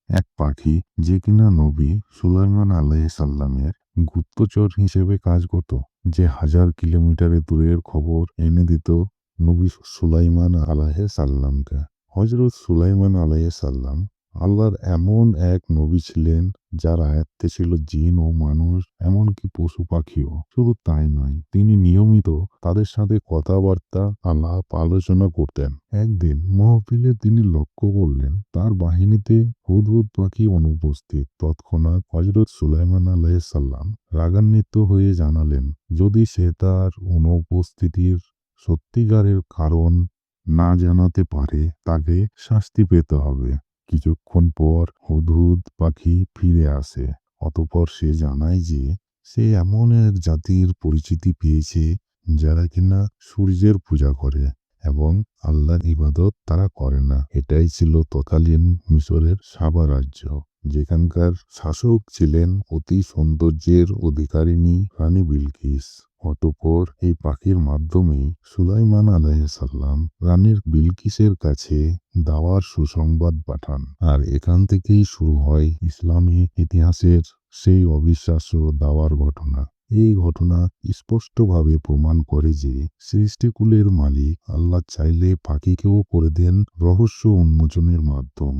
এক পাখি যে কিনা নবী সুলাইমান আলাইহিসসালামের গুপ্তচর হিসেবে কাজ করত, যে হাজার কিলোমিটারের দূরের খবর এনে দিত নবী সুলাইমান আলাইহিসসালামকে। হযরত সুলাইমান আলাইহিসসালাম আল্লাহর এমন এক নবী ছিলেন যার আয়ত্তে ছিল জিন ও মানুষ, এমনকি পশু পাখিও। শুধু তাই নয়, তিনি নিয়মিত তাদের সাথে কথাবার্তা আলাপ আলোচনা করতেন। একদিন মাহফিলে তিনি লক্ষ্য করলেন তার বাহিনীতে হুদহুদ পাখি অনুপস্থিত। তৎক্ষণাৎ হযরত সুলাইমান আলাইহিসসালাম রাগান্বিত হয়ে জানালেন, যদি সে তার অনুপস্থিতির সত্যিকারের কারণ না জানাতে পারে তাকে শাস্তি পেতে হবে। কিছুক্ষণ পর হুদহুদ পাখি ফিরে আসে। অতঃপর সে জানায় যে সে এমন এক জাতির পরিচিতি পেয়েছে যারা কিনা সূর্যের পূজা করে এবং আল্লাহর ইবাদত তারা করে না। এটাই ছিল তৎকালীন মিশরের সাবা রাজ্য, যেখানকার শাসক ছিলেন অতি সৌন্দর্যের অধিকারিণী রানী বিলকিস। অতঃপর এই পাখির মাধ্যমেই সুলাইমান আলাইহিসসালাম রানীর বিলকিসের কাছে দাওয়ার সুসংবাদ পাঠান। আর এখান থেকেই শুরু হয় ইসলামী ইতিহাসের সেই অবিশ্বাস্য দাওয়ার ঘটনা। এই ঘটনা স্পষ্টভাবে প্রমাণ করে যে সৃষ্টিকুলের মালিক আল্লাহ চাইলে পাখিকেও করে দেন রহস্য উন্মোচনের মাধ্যম।